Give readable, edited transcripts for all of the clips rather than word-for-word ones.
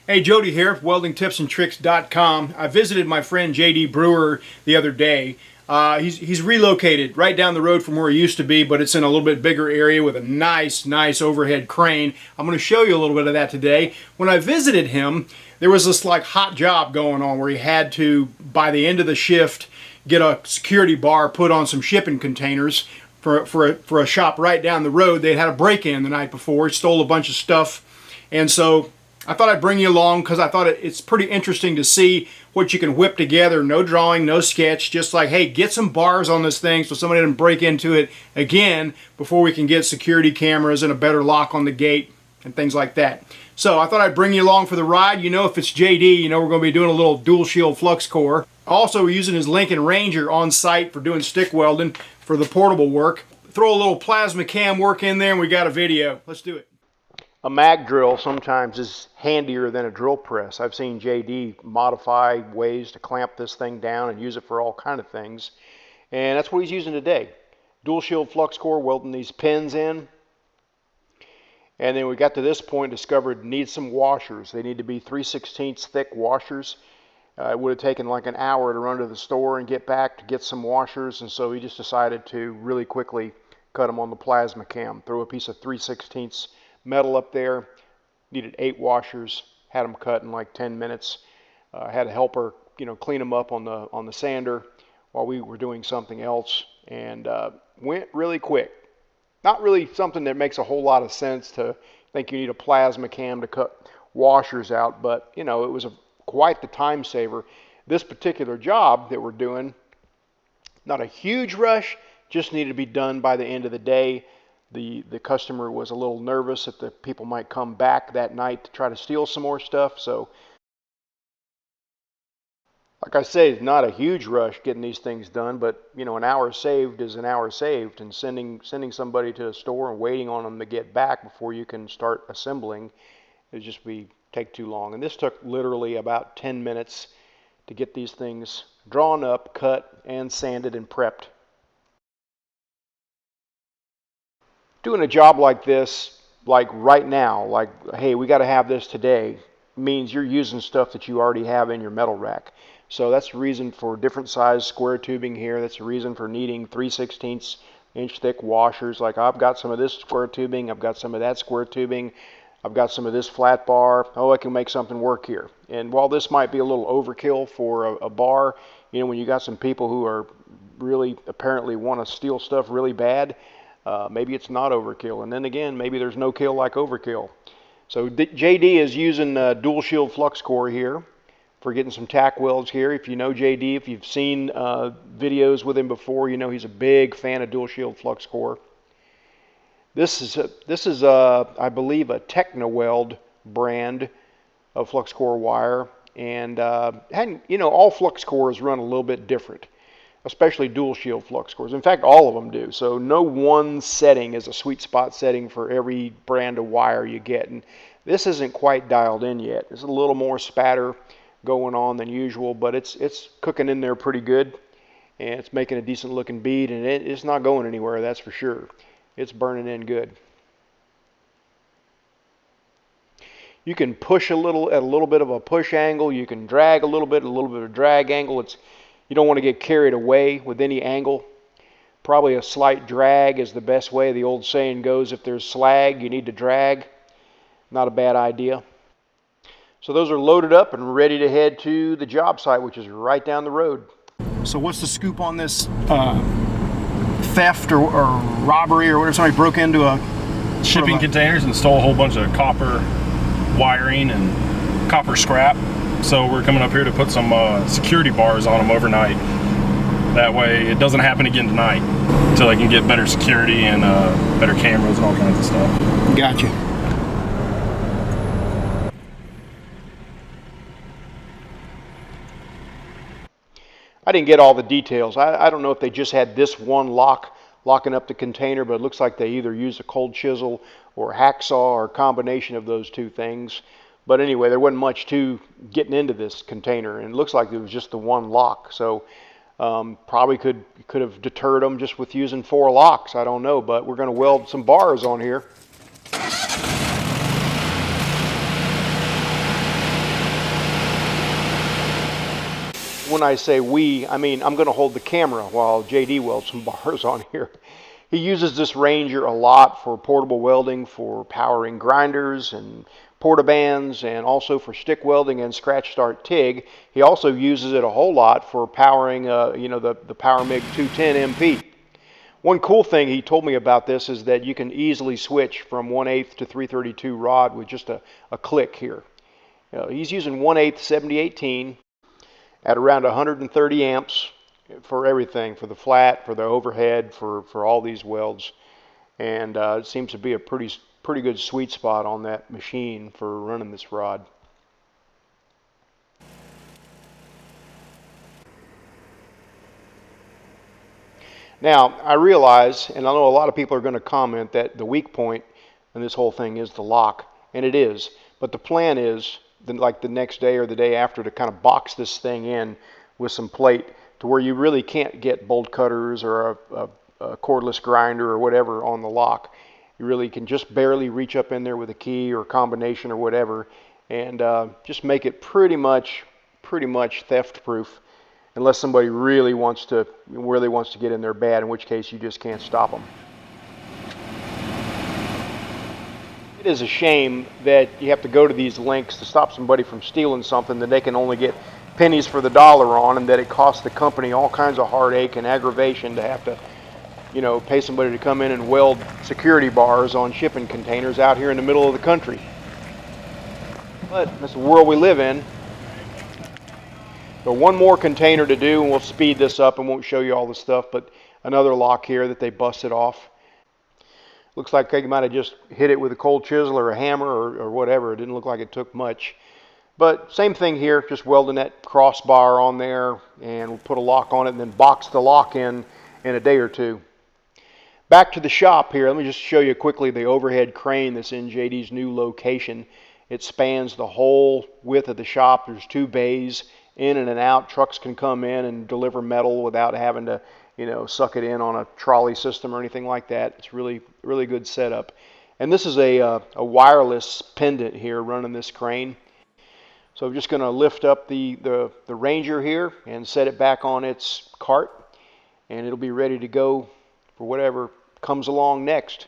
Hey, Jody here, weldingtipsandtricks.com. I visited my friend JD Brewer the other day. He's relocated right down the road from where he used to be, but it's in a little bit bigger area with a nice overhead crane. I'm going to show you a little bit of that today. When I visited him, there was this like hot job going on where he had to, by the end of the shift, get a security bar put on some shipping containers for a shop right down the road. They'd had a break-in the night before. He stole a bunch of stuff, and so I thought I'd bring you along because I thought it's pretty interesting to see what you can whip together. No drawing, no sketch, just like, hey, get some bars on this thing so somebody doesn't break into it again before we can get security cameras and a better lock on the gate and things like that. So I thought I'd bring you along for the ride. You know, if it's JD, you know we're going to be doing a little dual shield flux core. Also, we're using his Lincoln Ranger on site for doing stick welding for the portable work. Throw a little PlasmaCam work in there and we got a video. Let's do it. A mag drill sometimes is handier than a drill press. I've seen JD modify ways to clamp this thing down and use it for all kind of things. And that's what he's using today. Dual shield flux core, welding these pins in. And then we got to this point, discovered need some washers. They need to be 3/16 thick washers. It would have taken like an hour to run to the store and get back to get some washers. And so we just decided to really quickly cut them on the PlasmaCam. Throw a piece of 3/16 metal up there, needed 8 washers, had them cut in like 10 minutes. Had a helper, clean them up on the sander while we were doing something else, and went really quick. Not really something that makes a whole lot of sense to think you need a PlasmaCam to cut washers out, but it was quite the time saver. This particular job that we're doing, not a huge rush, just needed to be done by the end of the day. The customer was a little nervous that the people might come back that night to try to steal some more stuff. So, like I say, it's not a huge rush getting these things done, but an hour saved is an hour saved, and sending somebody to the store and waiting on them to get back before you can start assembling would just take too long. And this took literally about 10 minutes to get these things drawn up, cut, and sanded and prepped. Doing a job like this, like right now, like, hey, we got to have this today, means you're using stuff that you already have in your metal rack. So that's the reason for different size square tubing here. That's the reason for needing 3/16 inch thick washers. Like, I've got some of this square tubing, I've got some of that square tubing, I've got some of this flat bar. Oh, I can make something work here. And while this might be a little overkill for a bar, when you got some people who are really apparently want to steal stuff really bad, maybe it's not overkill. And then again, maybe there's no kill like overkill. So JD is using dual shield flux core here for getting some tack welds here. If you know JD, if you've seen videos with him before, he's a big fan of dual shield flux core. This is I believe a Technoweld brand of flux core wire, and all flux cores run a little bit different, especially dual shield flux cores. In fact, all of them do. So no one setting is a sweet spot setting for every brand of wire you get. And this isn't quite dialed in yet. There's a little more spatter going on than usual, but it's cooking in there pretty good, and it's making a decent looking bead, and it's not going anywhere, that's for sure. It's burning in good. You can push a little at a little bit of a push angle. You can drag a little bit of a drag angle. You don't want to get carried away with any angle. Probably a slight drag is the best way. The old saying goes, if there's slag, you need to drag. Not a bad idea. So those are loaded up and ready to head to the job site, which is right down the road. So what's the scoop on this theft or robbery or whatever? Somebody broke into a shipping containers and stole a whole bunch of copper wiring and copper scrap. So we're coming up here to put some security bars on them overnight. That way it doesn't happen again tonight, until they can get better security and better cameras and all kinds of stuff. Gotcha. I didn't get all the details. I don't know if they just had this one locking up the container, but it looks like they either used a cold chisel or a hacksaw or a combination of those two things. But anyway, there wasn't much to getting into this container, and it looks like it was just the one lock. So probably could have deterred them just with using 4 locks. I don't know, but we're going to weld some bars on here. when I say we, I mean I'm going to hold the camera while JD welds some bars on here. He uses this Ranger a lot for portable welding, for powering grinders and portabands, and also for stick welding and scratch start TIG. He also uses it a whole lot for powering, the PowerMig 210 MP. One cool thing he told me about this is that you can easily switch from 1/8 to 332 rod with just a click here. He's using 1/8 7018 at around 130 amps for everything, for the flat, for the overhead, for all these welds. And it seems to be a pretty good sweet spot on that machine for running this rod. Now, I realize, and I know a lot of people are going to comment, that the weak point in this whole thing is the lock, and it is. But the plan is, like the next day or the day after, to kind of box this thing in with some plate to where you really can't get bolt cutters or a cordless grinder or whatever on the lock. You really can just barely reach up in there with a key or combination or whatever, and just make it pretty much theft proof, unless somebody really wants to get in there bad, in which case you just can't stop them. It is a shame that you have to go to these lengths to stop somebody from stealing something that they can only get pennies for the dollar on, and that it costs the company all kinds of heartache and aggravation to have to, pay somebody to come in and weld security bars on shipping containers out here in the middle of the country. But that's the world we live in. So one more container to do, and we'll speed this up and won't show you all the stuff, but another lock here that they busted off. Looks like they might have just hit it with a cold chisel or a hammer or whatever. It didn't look like it took much. But same thing here, just welding that crossbar on there, and we'll put a lock on it and then box the lock in a day or two. Back to the shop here. Let me just show you quickly the overhead crane that's in JD's new location. It spans the whole width of the shop. There's 2 bays in and out. Trucks can come in and deliver metal without having to, suck it in on a trolley system or anything like that. It's really good setup. And this is a wireless pendant here running this crane. So I'm just going to lift up the Ranger here and set it back on its cart, and it'll be ready to go for whatever comes along next.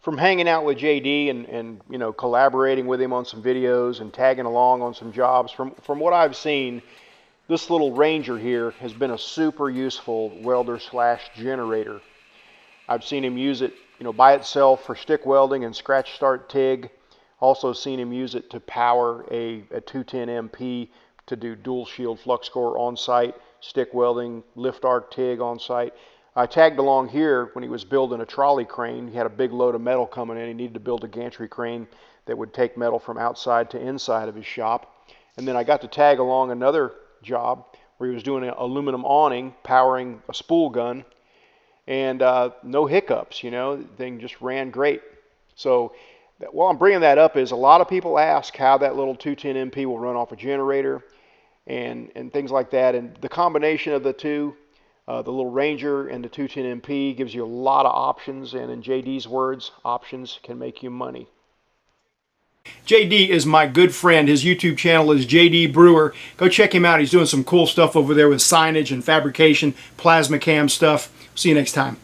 From hanging out with JD and collaborating with him on some videos and tagging along on some jobs, from what I've seen, this little Ranger here has been a super useful welder / generator. I've seen him use it, by itself for stick welding and scratch start TIG. Also seen him use it to power a 210 MP to do dual shield flux core on site, stick welding, lift arc TIG on site. I tagged along here when he was building a trolley crane. He had a big load of metal coming in. He needed to build a gantry crane that would take metal from outside to inside of his shop. And then I got to tag along another job where he was doing an aluminum awning powering a spool gun, and no hiccups. The thing just ran great. So while I'm bringing that up is a lot of people ask how that little 210 MP will run off a generator and things like that, and the combination of the two, the little Ranger and the 210 MP, gives you a lot of options, and in JD's words, options can make you money. JD is my good friend. His YouTube channel is JD Brewer. Go check him out. He's doing some cool stuff over there with signage and fabrication, PlasmaCam stuff. See you next time.